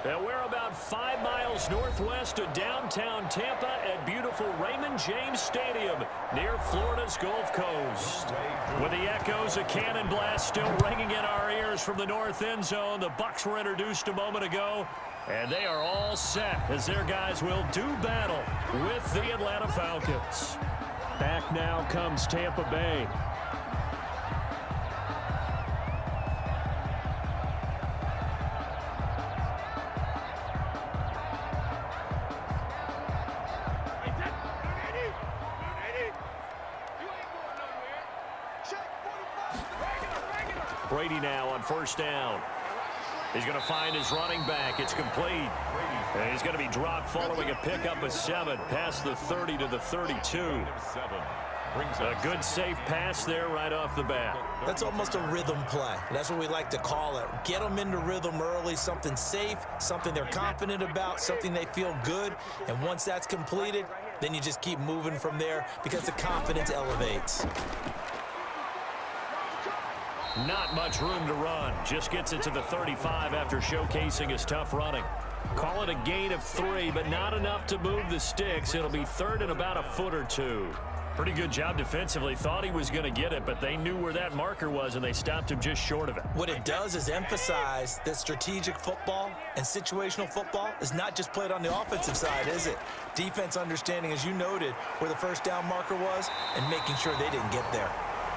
And we're about 5 miles northwest of downtown Tampa at beautiful Raymond James Stadium near Florida's Gulf Coast. With the echoes of cannon blast still ringing in our ears from the north end zone, the Bucs were introduced a moment ago, and they are all set as their guys will do battle with the Atlanta Falcons. Back now comes Tampa Bay. Brady now on first down. He's going to find his running back. It's complete. And he's going to be dropped following a pickup of 7 past the 30 to the 32. A good safe pass there right off the bat. That's almost a rhythm play. That's what we like to call it. Get them into rhythm early, something safe, something they're confident about, something they feel good. And once that's completed, then you just keep moving from there because the confidence elevates. Not much room to run. Just gets it to the 35 after showcasing his tough running. Call it a gain of 3, but not enough to move the sticks. It'll be third and about a foot or 2. Pretty good job defensively. Thought he was going to get it, but they knew where that marker was, and they stopped him just short of it. What it does is emphasize that strategic football and situational football is not just played on the offensive side, is it? Defense understanding, as you noted, where the first down marker was and making sure they didn't get there.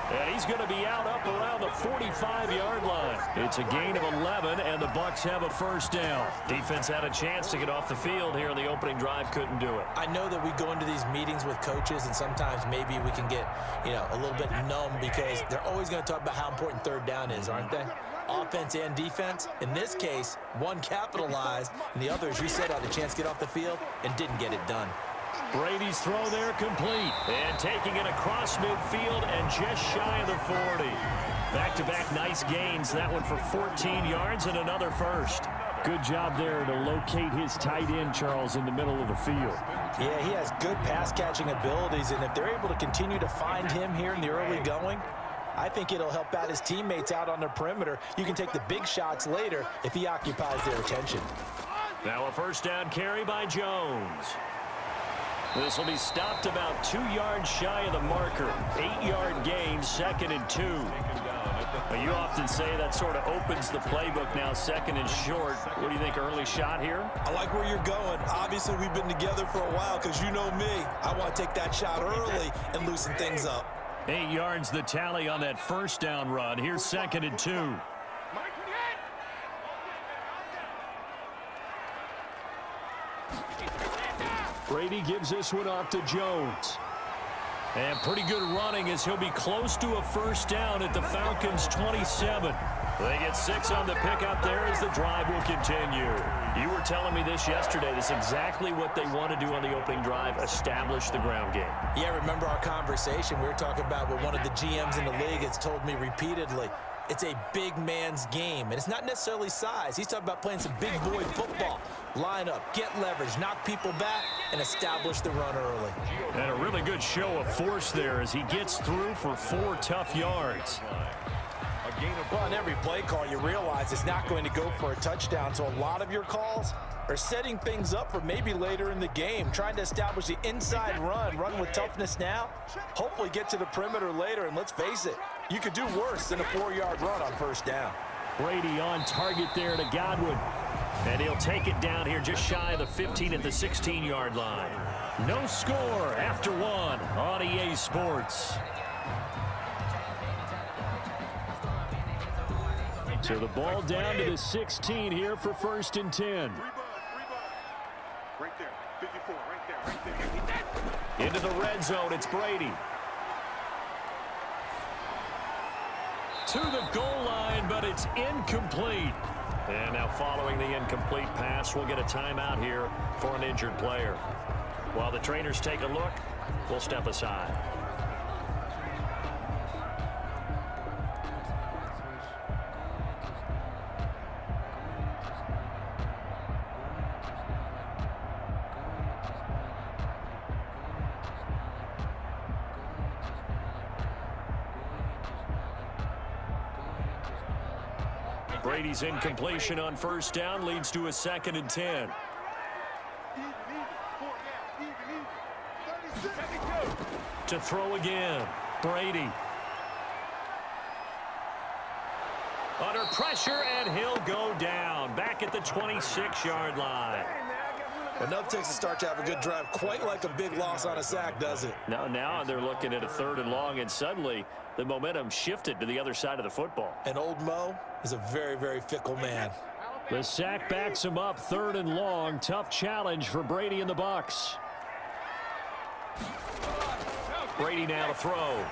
And he's going to be out up around the 45-yard line. It's a gain of 11, and the Bucs have a first down. Defense had a chance to get off the field here in the opening drive, couldn't do it. I know that we go into these meetings with coaches, and sometimes maybe we can get, a little bit numb because they're always going to talk about how important third down is, aren't they? Offense and defense. In this case, one capitalized, and the other, as you said, had a chance to get off the field and didn't get it done. Brady's throw there complete. And taking it across midfield and just shy of the 40. Back-to-back nice gains. That one for 14 yards and another first. Good job there to locate his tight end, Charles, in the middle of the field. Yeah, he has good pass-catching abilities, and if they're able to continue to find him here in the early going, I think it'll help out his teammates out on the perimeter. You can take the big shots later if he occupies their attention. Now a first down carry by Jones. This will be stopped about 2 yards shy of the marker. 8-yard gain, 2nd and 2. You often say that sort of opens the playbook now, 2nd and short. What do you think, early shot here? I like where you're going. Obviously, we've been together for a while because you know me. I want to take that shot early and loosen things up. 8 yards the tally on that first down run. Here's 2nd and 2. Brady gives this one off to Jones. And pretty good running as he'll be close to a first down at the Falcons' 27. They get 6 on the pickup there as the drive will continue. You were telling me this yesterday. This is exactly what they want to do on the opening drive, establish the ground game. Yeah, remember our conversation. We were talking about what one of the GMs in the league has told me repeatedly. It's a big man's game, and it's not necessarily size. He's talking about playing some big boy football. Line up, get leverage, knock people back, and establish the run early. And a really good show of force there as he gets through for 4 tough yards. Well, on every play call, you realize it's not going to go for a touchdown, so a lot of your calls are setting things up for maybe later in the game, trying to establish the inside run with toughness now, hopefully get to the perimeter later, and let's face it, you could do worse than a 4-yard run on first down. Brady on target there to Godwin. And he'll take it down here just shy of the 15 at the 16-yard line. No score after 1 on EA Sports. So the ball down to the 16 here for 1st and 10. Right there, 54, right there. Into the red zone, it's Brady. To the goal line, but it's incomplete. And now following the incomplete pass, we'll get a timeout here for an injured player. While the trainers take a look, we'll step aside. Brady's incompletion on first down leads to a 2nd and 10. To throw again, Brady. Under pressure, and he'll go down. Back at the 26-yard line. Enough takes to start to have a good drive. Quite like a big loss on a sack, does it? Now they're looking at a 3rd and long, and suddenly the momentum shifted to the other side of the football. And old Mo is a very, very fickle man. The sack backs him up, 3rd and long. Tough challenge for Brady and the Bucs. Brady now to throw.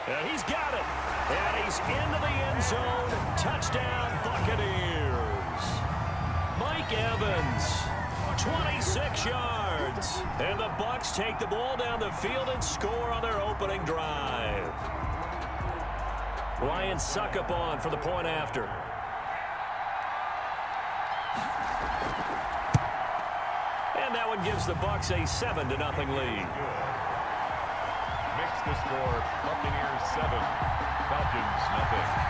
And he's got it. And he's into the end zone. Touchdown, Buccaneers. Mike Evans, 26 yards. And the Bucs take the ball down the field and score on their opening drive. Ryan Suckup on for the point after. And that one gives the Bucs a 7-0 lead. Makes the score Buccaneers 7, Falcons nothing.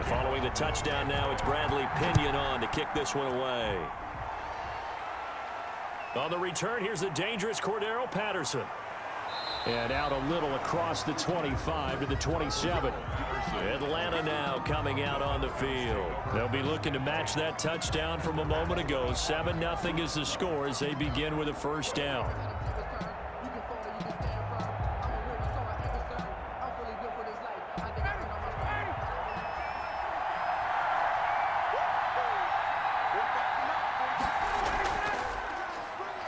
Following the touchdown now, it's Bradley Pinion on to kick this one away. On the return, here's the dangerous Cordero Patterson. And out a little across the 25 to the 27. Atlanta now coming out on the field. They'll be looking to match that touchdown from a moment ago. 7-0 is the score as they begin with a first down.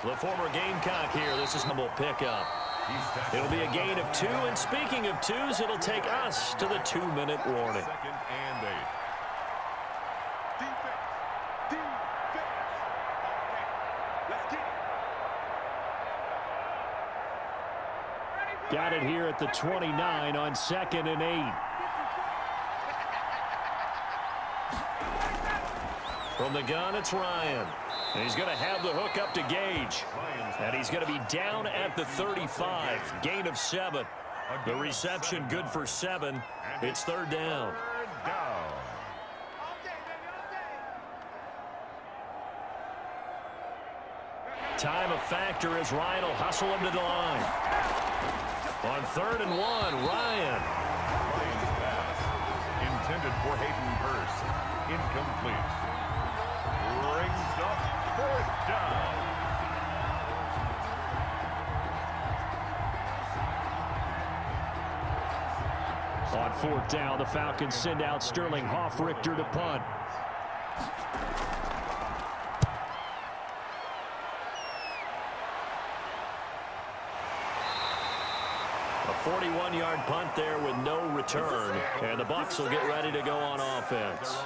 The former Gamecock here. This is humble pickup. It'll be a gain of 2, and speaking of 2s, it'll take us to the 2-minute warning. 2nd and 8. Got it here at the 29 on 2nd and 8. From the gun, it's Ryan. And he's going to have the hook up to Gage. And he's going to be down at the 35. Gain of 7. The reception good for 7. It's 3rd down. Time a factor as Ryan will hustle him to the line. On 3rd and 1, Ryan. Ryan's pass intended for Hayden Hurst. Incomplete. Brings up 4th down. On 4th down, the Falcons send out Sterling Hoffrichter to punt. A 41-yard punt there with no return. And the Bucs will get ready to go on offense.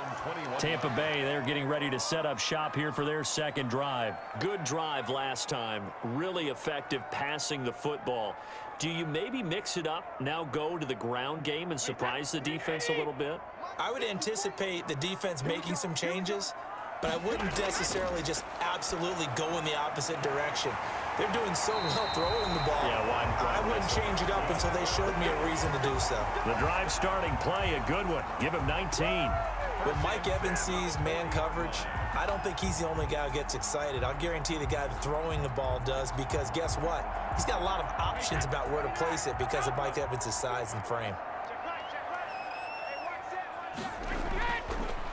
Tampa Bay, they're getting ready to set up shop here for their 2nd drive. Good drive last time. Really effective passing the football. Do you maybe mix it up, now go to the ground game and surprise the defense a little bit? I would anticipate the defense making some changes, but I wouldn't necessarily just absolutely go in the opposite direction. They're doing so well throwing the ball. Yeah, I wouldn't change it up until they showed me a reason to do so. The drive starting play, a good one. Give him 19. When Mike Evans sees man coverage, I don't think he's the only guy who gets excited. I'll guarantee the guy throwing the ball does, because guess what? He's got a lot of options about where to place it because of Mike Evans' size and frame.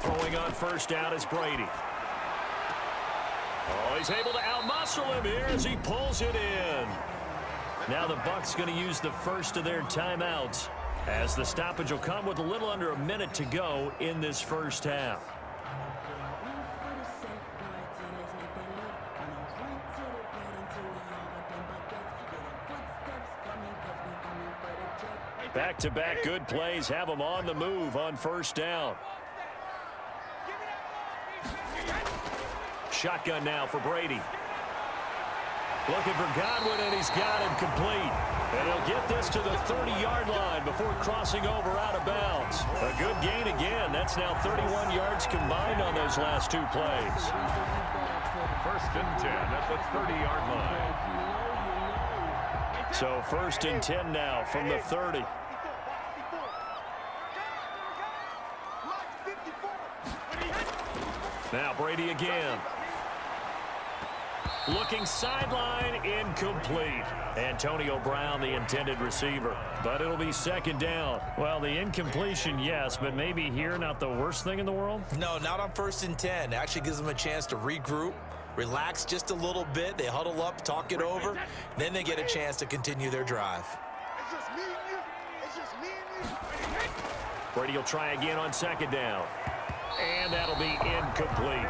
Throwing on 1st down is Brady. Oh, he's able to outmuscle him here as he pulls it in. Now the Bucs going to use the first of their timeouts, as the stoppage will come with a little under a minute to go in this first half. Back-to-back good plays have them on the move on first down. Shotgun now for Brady. Looking for Godwin, and he's got him complete. And he'll get this to the 30-yard line before crossing over out of bounds. A good gain again. That's now 31 yards combined on those last two plays. First and 10 at the 30-yard line. So first and 10 now from the 30. Now Brady again. Looking sideline, incomplete. Antonio Brown, the intended receiver. But it'll be second down. Well, the incompletion, yes, but maybe here not the worst thing in the world? No, not on first and 10. It actually gives them a chance to regroup, relax just a little bit. They huddle up, talk it over. Then they get a chance to continue their drive. It's just me and you. It's just me and you. Brady will try again on second down. And that'll be incomplete.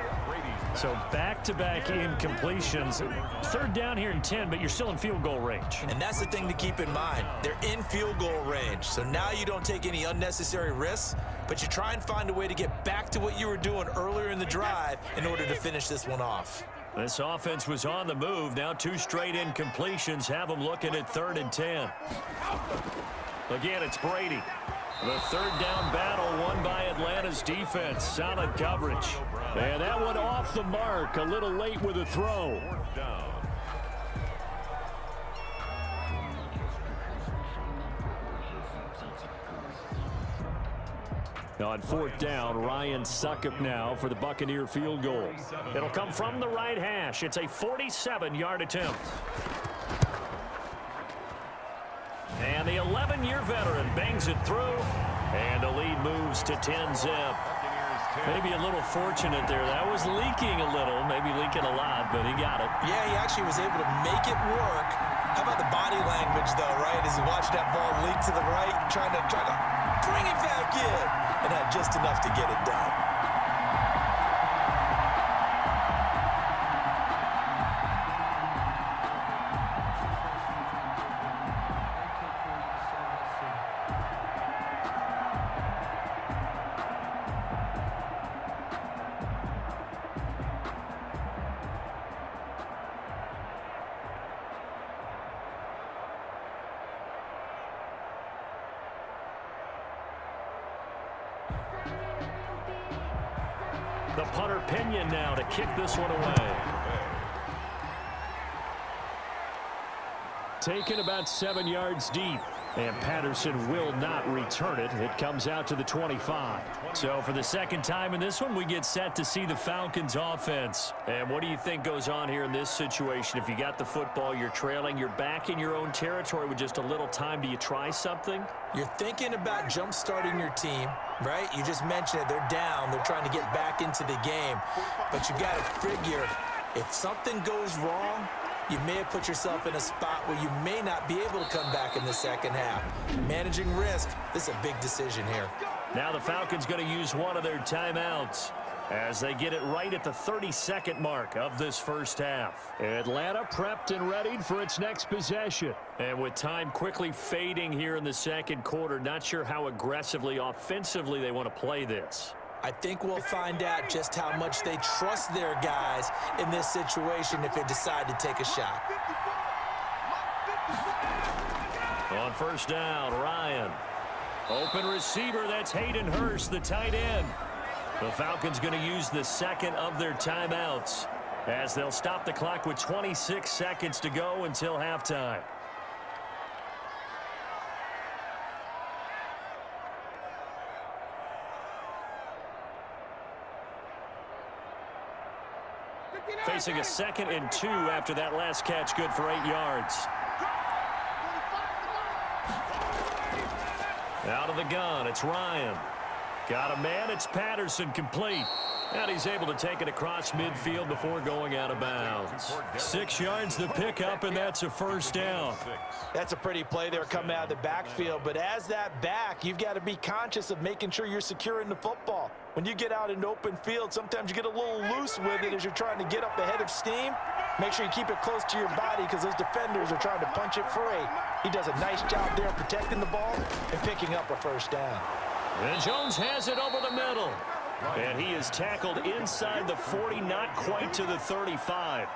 So back-to-back incompletions. Third down here in 10, but you're still in field goal range. And that's the thing to keep in mind. They're in field goal range. So now you don't take any unnecessary risks, but you try and find a way to get back to what you were doing earlier in the drive in order to finish this one off. This offense was on the move. Now two straight incompletions have them looking at third and 10. Again, it's Brady. The third down battle won by Atlanta's defense. Solid coverage. And that one off the mark. A little late with a throw. On fourth down, Ryan Succop now for the Buccaneer field goal. It'll come from the right hash. It's a 47-yard attempt. And the 11-year veteran bangs it through, and the lead moves to 10-zip. Maybe a little fortunate there. That was leaking a little, maybe leaking a lot, but he got it. Yeah, he actually was able to make it work. How about the body language, though, right? As he watched that ball leak to the right, trying to bring it back in, and had just enough to get it done. The punter Pinion now to kick this one away. Taken about 7 yards deep. And Patterson will not return it. It comes out to the 25. So for the second time in this one, we get set to see the Falcons offense. And what do you think goes on here in this situation? If you got the football, you're trailing, you're back in your own territory with just a little time. Do you try something? You're thinking about jump-starting your team, right? You just mentioned it. They're down. They're trying to get back into the game. But you got to figure, if something goes wrong, you may have put yourself in a spot where you may not be able to come back in the second half. Managing risk, this is a big decision here. Now the Falcons going to use one of their timeouts as they get it right at the 32nd mark of this first half. Atlanta prepped and readied for its next possession. And with time quickly fading here in the second quarter, not sure how aggressively, offensively they want to play this. I think we'll find out just how much they trust their guys in this situation if they decide to take a shot. On first down, Ryan. Open receiver, that's Hayden Hurst, the tight end. The Falcons going to use the second of their timeouts as they'll stop the clock with 26 seconds to go until halftime. Facing a 2nd and 2 after that last catch, good for 8 yards. Out of the gun, it's Ryan. Got a man, it's Patterson, complete. And he's able to take it across midfield before going out of bounds. 6 yards the pickup, and that's a first down. That's a pretty play there coming out of the backfield. But as that back, you've got to be conscious of making sure you're securing the football. When you get out in open field, sometimes you get a little loose with it as you're trying to get up ahead of steam. Make sure you keep it close to your body because those defenders are trying to punch it free. He does a nice job there protecting the ball and picking up a first down. And Jones has it over the middle. And he is tackled inside the 40, not quite to the 35.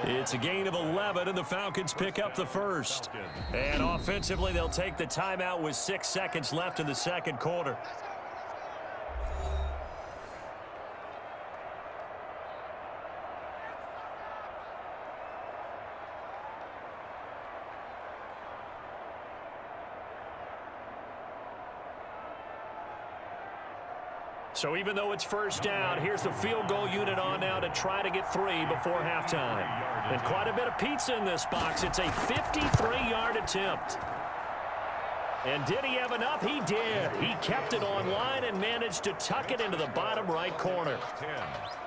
It's a gain of 11, and the Falcons pick up the first. And offensively, they'll take the timeout with 6 seconds left in the second quarter. So even though it's first down, here's the field goal unit on now to try to get 3 before halftime. And quite a bit of pizza in this box. It's a 53-yard attempt. And did he have enough? He did. He kept it on line and managed to tuck it into the bottom right corner.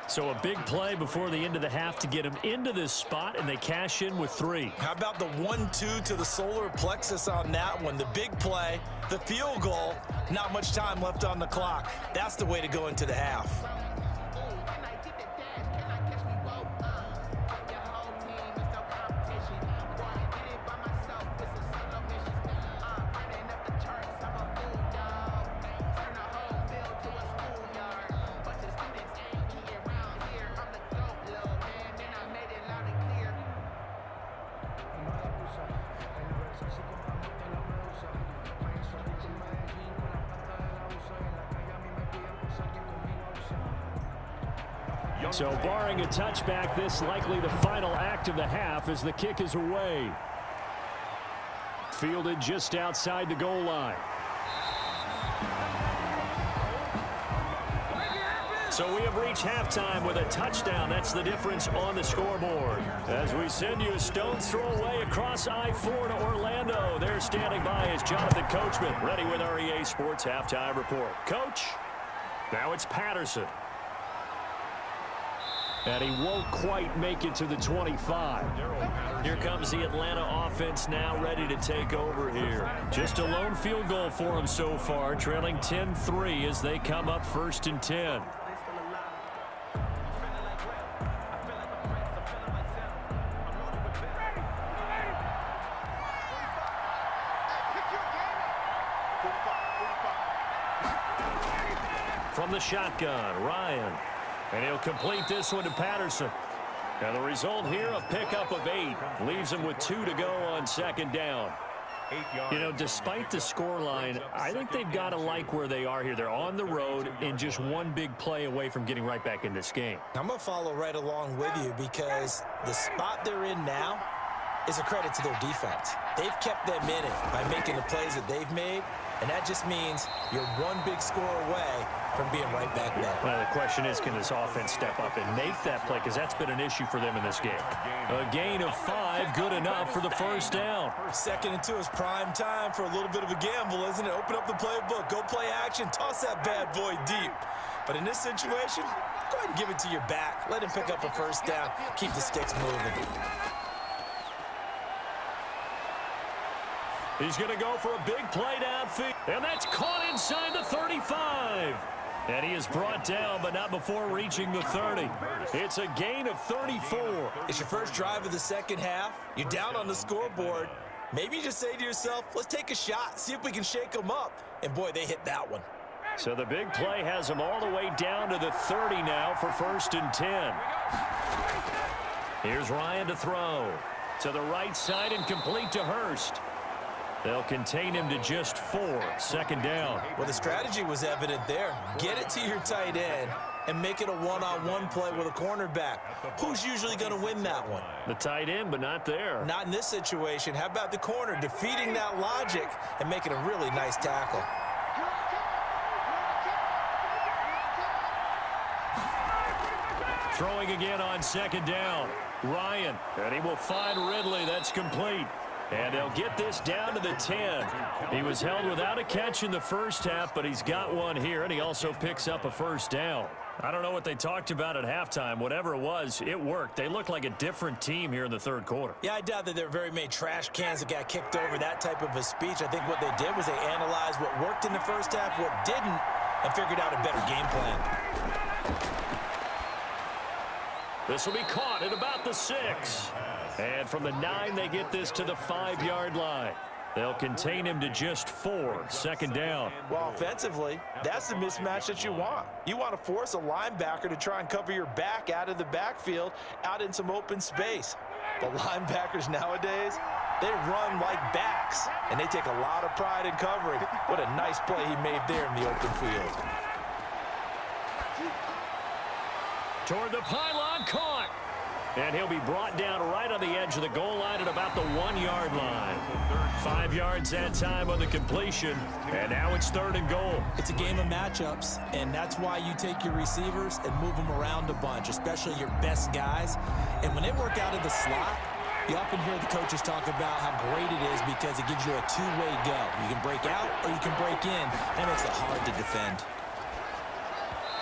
So a big play before the end of the half to get him into this spot, and they cash in with 3. How about the 1-2 to the solar plexus on that one? The big play, the field goal, not much time left on the clock. That's the way to go into the half. So barring a touchback, this likely the final act of the half as the kick is away. Fielded just outside the goal line. So we have reached halftime with a touchdown. That's the difference on the scoreboard. As we send you a stone's throw away across I-4 to Orlando. There standing by is Jonathan Coachman, ready with our EA Sports Halftime Report. Coach, now it's Patterson. And he won't quite make it to the 25. Here comes the Atlanta offense now ready to take over here. Just a lone field goal for him so far, trailing 10-3 as they come up 1st and 10. From the shotgun, Ryan. And he'll complete this one to Patterson. And the result here, a pickup of 8. Leaves him with 2 to go on 2nd down. You know, despite the scoreline, I think they've got to like where they are here. They're on the road and just one big play away from getting right back in this game. I'm going to follow right along with you because the spot they're in now is a credit to their defense. They've kept them in it by making the plays that they've made, and that just means you're one big score away from being right back there. Well, the question is, can this offense step up and make that play? Because that's been an issue for them in this game. A gain of 5, good enough for the first down. 2nd and 2 is prime time for a little bit of a gamble, isn't it? Open up the playbook, go play action, toss that bad boy deep. But in this situation, go ahead and give it to your back. Let him pick up a first down. Keep the sticks moving. He's going to go for a big play downfield. And that's caught inside the 35. And he is brought down, but not before reaching the 30. It's a gain of 34. It's your first drive of the second half. You're down on the scoreboard. Maybe you just say to yourself, let's take a shot, see if we can shake them up. And, boy, they hit that one. So the big play has them all the way down to the 30 now for 1st and 10. Here's Ryan to throw. To the right side and complete to Hurst. They'll contain him to just 4. 2nd down. Well, the strategy was evident there. Get it to your tight end and make it a one-on-one play with a cornerback. Who's usually going to win that one? The tight end, but not there. Not in this situation. How about the corner defeating that logic and making a really nice tackle? Throwing again on 2nd down. Ryan, and he will find Ridley. That's complete. And they'll get this down to the 10. He was held without a catch in the first half, but he's got one here, and he also picks up a first down. I don't know what they talked about at halftime. Whatever it was, it worked. They looked like a different team here in the third quarter. Yeah, I doubt that there were very many trash cans that got kicked over, that type of a speech. I think what they did was they analyzed what worked in the first half, what didn't, and figured out a better game plan. This will be caught at about the 6. And from the 9, they get this to the 5-yard line. They'll contain him to just 4. Second down. Well, offensively, that's the mismatch that you want. You want to force a linebacker to try and cover your back out of the backfield, out in some open space. The linebackers nowadays, they run like backs, and they take a lot of pride in covering. What a nice play he made there in the open field. Toward the pylon, caught. And he'll be brought down right on the edge of the goal line at about the 1-yard line. 5 yards that time on the completion, and now it's 3rd and goal. It's a game of matchups, and that's why you take your receivers and move them around a bunch, especially your best guys. And when they work out of the slot, you often hear the coaches talk about how great it is because it gives you a two-way go. You can break out or you can break in. That makes it hard to defend.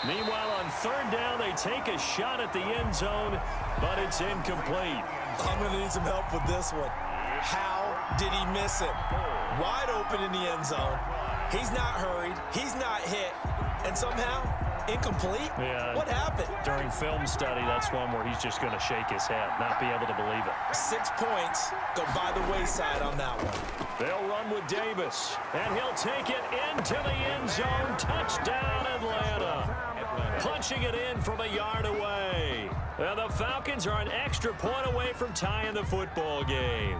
Meanwhile, on 3rd down, they take a shot at the end zone, but it's incomplete. I'm going to need some help with this one. How did he miss it? Wide open in the end zone. He's not hurried. He's not hit. And somehow, incomplete? Yeah. What happened? During film study, that's one where he's just going to shake his head, not be able to believe it. 6 points go by the wayside on that one. They'll run with Davis, and he'll take it into the end zone. Touchdown, Atlanta. Punching it in from a yard away. And the Falcons are an extra point away from tying the football game.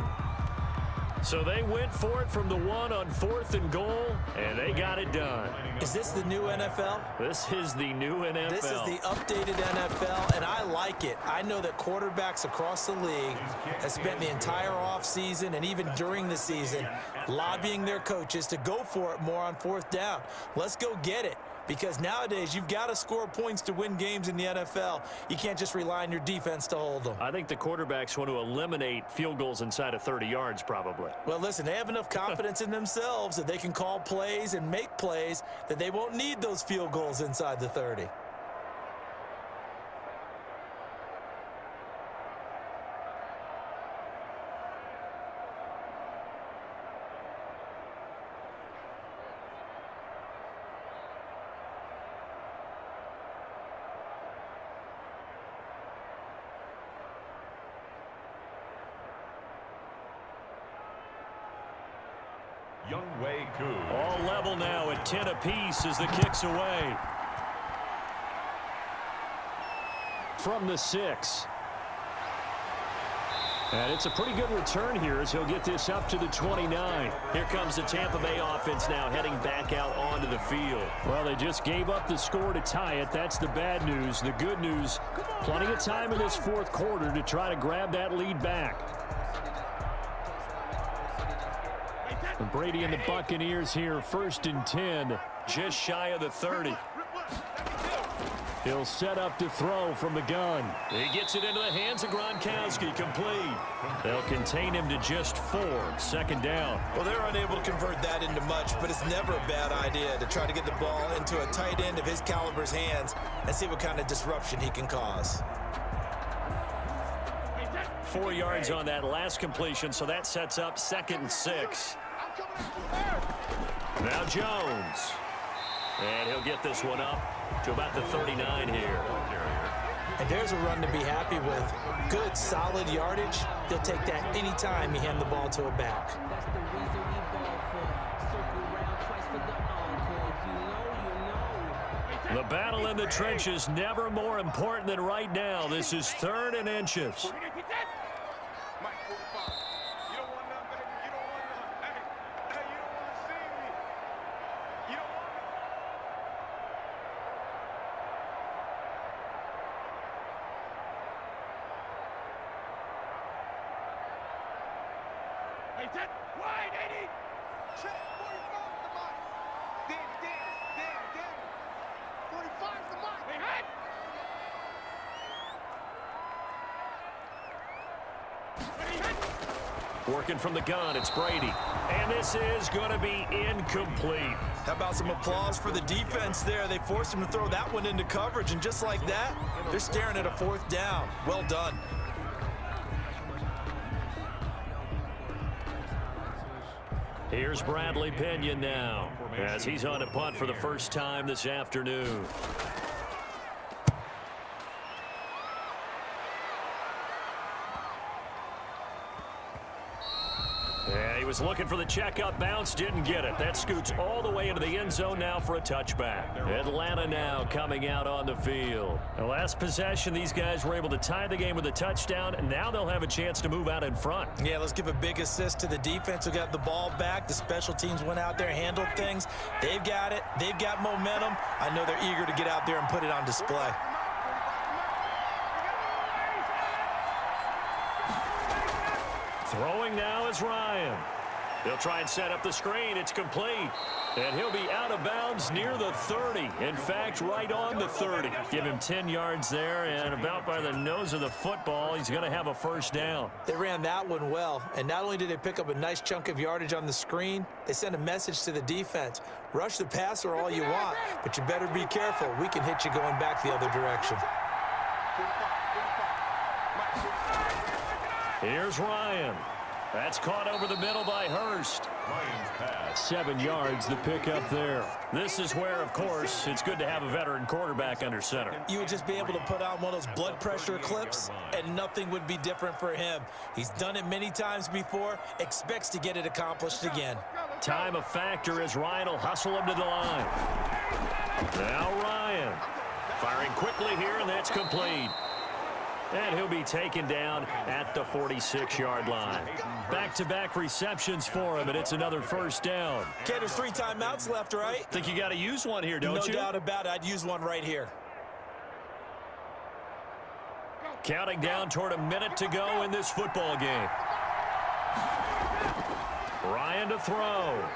So they went for it from the 1 on 4th and goal, and they got it done. Is this the new NFL? This is the new NFL. This is the updated NFL, and I like it. I know that quarterbacks across the league have spent the entire offseason and even during the season lobbying their coaches to go for it more on 4th down. Let's go get it. Because nowadays, you've got to score points to win games in the NFL. You can't just rely on your defense to hold them. I think the quarterbacks want to eliminate field goals inside of 30 yards, probably. Well, listen, they have enough confidence in themselves that they can call plays and make plays that they won't need those field goals inside the 30. All level now at 10 apiece as the kick's away. From the 6. And it's a pretty good return here as he'll get this up to the 29. Here comes the Tampa Bay offense now heading back out onto the field. Well, they just gave up the score to tie it. That's the bad news. The good news, plenty of time in this 4th quarter to try to grab that lead back. And Brady and the Buccaneers here, 1st and 10, just shy of the 30. He'll set up to throw from the gun. He gets it into the hands of Gronkowski, complete. They'll contain him to just 4, 2nd down. Well, they're unable to convert that into much, but it's never a bad idea to try to get the ball into a tight end of his caliber's hands and see what kind of disruption he can cause. 4 yards on that last completion, so that sets up 2nd and 6. Now Jones. And he'll get this one up to about the 39 here. And there's a run to be happy with. Good, solid yardage. He'll take that anytime you hand the ball to a back. The battle in the trenches never more important than right now. This is 3rd and inches. Wide, 80. Check 45 the mark. Danny. 45 the mark. Hey, hot. Ready, hot. Working from the gun, it's Brady. And this is going to be incomplete. How about some applause for the defense there? They forced him to throw that one into coverage, and just like that, they're staring at a 4th down. Well done. Here's Bradley Pinion now, as he's on a punt for the first time this afternoon. Yeah, he was looking for the checkup bounce, didn't get it. That scoots all the way into the end zone now for a touchback. Atlanta now coming out on the field. The last possession, these guys were able to tie the game with a touchdown, and now they'll have a chance to move out in front. Yeah, let's give a big assist to the defense who got the ball back. The special teams went out there, handled things. They've got it. They've got momentum. I know they're eager to get out there and put it on display. Throwing now is Ryan. He'll try and set up the screen. It's complete. And he'll be out of bounds near the 30. In fact, right on the 30. Give him 10 yards there, and about by the nose of the football, he's going to have a first down. They ran that one well, and not only did they pick up a nice chunk of yardage on the screen, they sent a message to the defense. Rush the passer all you want, but you better be careful. We can hit you going back the other direction. Here's Ryan. That's caught over the middle by Hurst. 7 yards, the pickup there. This is where, of course, it's good to have a veteran quarterback under center. You would just be able to put on one of those blood pressure clips, and nothing would be different for him. He's done it many times before, expects to get it accomplished again. Time a factor as Ryan will hustle him to the line. Now Ryan firing quickly here, and that's complete. And he'll be taken down at the 46-yard line. Back-to-back receptions for him, and it's another first down. Okay, there's 3 timeouts left, right? Think you got to use one here, don't you? No doubt about it. I'd use one right here. Counting down toward a minute to go in this football game. Ryan to throw.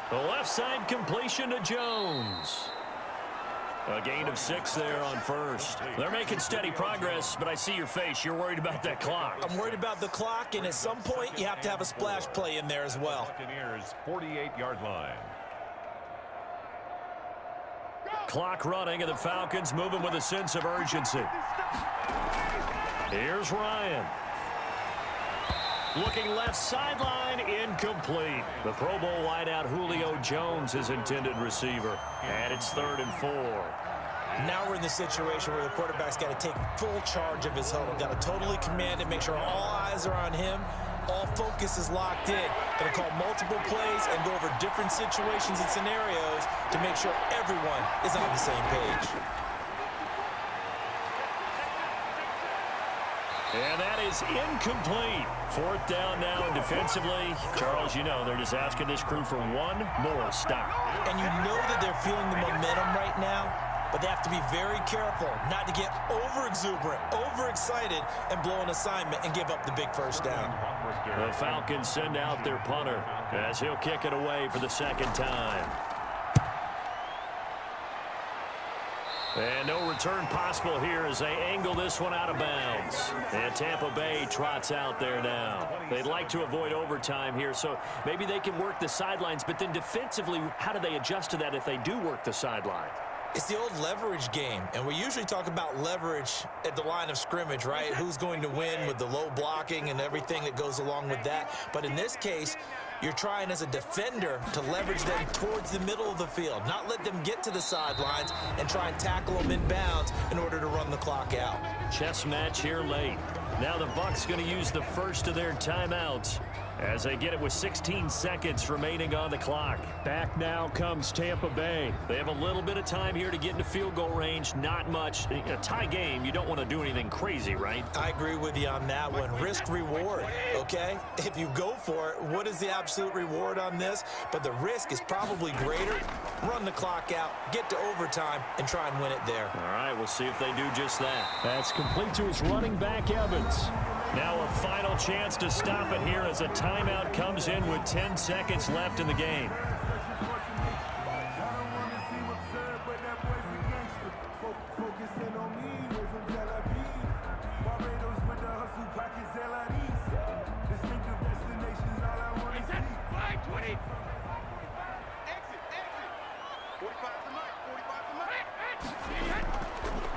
The left side completion to Jones. A gain of 6 there on first. They're making steady progress, but I see your face. You're worried about that clock. I'm worried about the clock, and at some point, you have to have a splash play in there as well. Buccaneers 48-yard line. Clock running, and the Falcons moving with a sense of urgency. Here's Ryan. Looking left sideline, incomplete. The Pro Bowl wideout Julio Jones is intended receiver. And it's 3rd and 4. Now we're in the situation where the quarterback's got to take full charge of his huddle. Got to totally command it, make sure all eyes are on him. All focus is locked in. Going to call multiple plays and go over different situations and scenarios to make sure everyone is on the same page. And that is incomplete. 4th down now, and defensively, Charles, you know, they're just asking this crew for one more stop. And you know that they're feeling the momentum right now, but they have to be very careful not to get over-exuberant, overexcited, and blow an assignment and give up the big first down. The Falcons send out their punter as he'll kick it away for the 2nd time. And no return possible here as they angle this one out of bounds. And Tampa Bay trots out there now. They'd like to avoid overtime here, so maybe they can work the sidelines, but then defensively, how do they adjust to that if they do work the sideline? It's the old leverage game, and we usually talk about leverage at the line of scrimmage, right? Who's going to win with the low blocking and everything that goes along with that. But in this case, you're trying as a defender to leverage them towards the middle of the field, not let them get to the sidelines and try and tackle them in bounds in order to run the clock out. Chess match here late. Now the Bucs going to use the first of their timeouts as they get it with 16 seconds remaining on the clock. Back now comes Tampa Bay. They have a little bit of time here to get into field goal range. Not much. A tie game, you don't want to do anything crazy, right? I agree with you on that one. Risk reward, okay? If you go for it, what is the absolute reward on this? But the risk is probably greater. Run the clock out, get to overtime, and try and win it there. All right, we'll see if they do just that. That's complete to his running back, Evans. Now a final chance to stop it here as a timeout comes in with 10 seconds left in the game.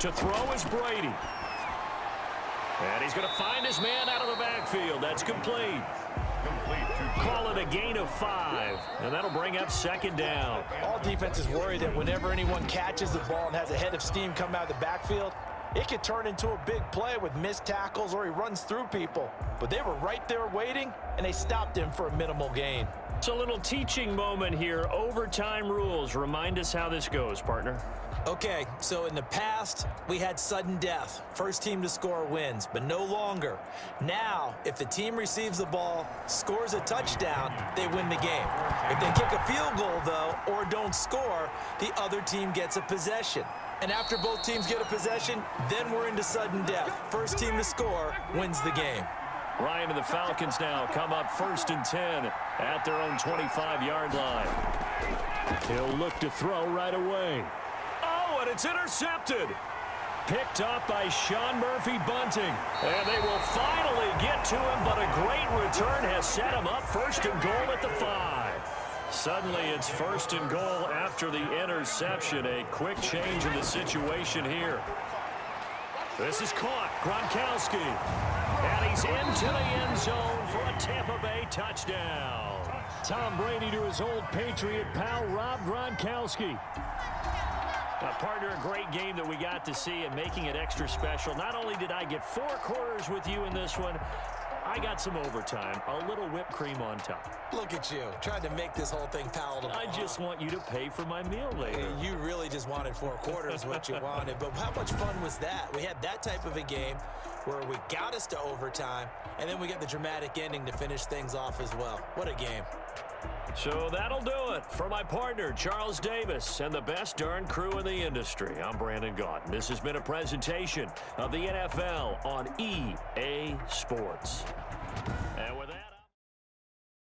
To throw is Brady. And he's going to find his man out of the backfield. That's complete. Call it a gain of 5, and that'll bring up second down. All defenses worry that whenever anyone catches the ball and has a head of steam coming out of the backfield, it could turn into a big play with missed tackles or he runs through people. But they were right there waiting, and they stopped him for a minimal gain. It's a little teaching moment here. Overtime rules. Remind us how this goes, partner. Okay, so in the past, we had sudden death. First team to score wins, but no longer. Now, if the team receives the ball, scores a touchdown, they win the game. If they kick a field goal, though, or don't score, the other team gets a possession. And after both teams get a possession, then we're into sudden death. First team to score wins the game. Ryan and the Falcons now come up 1st and 10 at their own 25-yard line. He'll look to throw right away. Oh, and it's intercepted. Picked up by Sean Murphy-Bunting. And they will finally get to him, but a great return has set him up 1st and goal at the 5. Suddenly, it's 1st and goal after the interception. A quick change in the situation here. This is caught. Gronkowski. And he's into the end zone for a Tampa Bay touchdown. Tom Brady to his old Patriot pal, Rob Gronkowski. Partner, a great game that we got to see and making it extra special. Not only did I get 4 quarters with you in this one, I got some overtime, a little whipped cream on top. Look at you, trying to make this whole thing palatable. I just want you to pay for my meal later. You really just wanted 4 quarters, what you wanted. But how much fun was that? We had that type of a game where we got us to overtime, and then we get the dramatic ending to finish things off as well. What a game. So that'll do it for my partner, Charles Davis, and the best darn crew in the industry. I'm Brandon Gaudin. This has been a presentation of the NFL on EA Sports.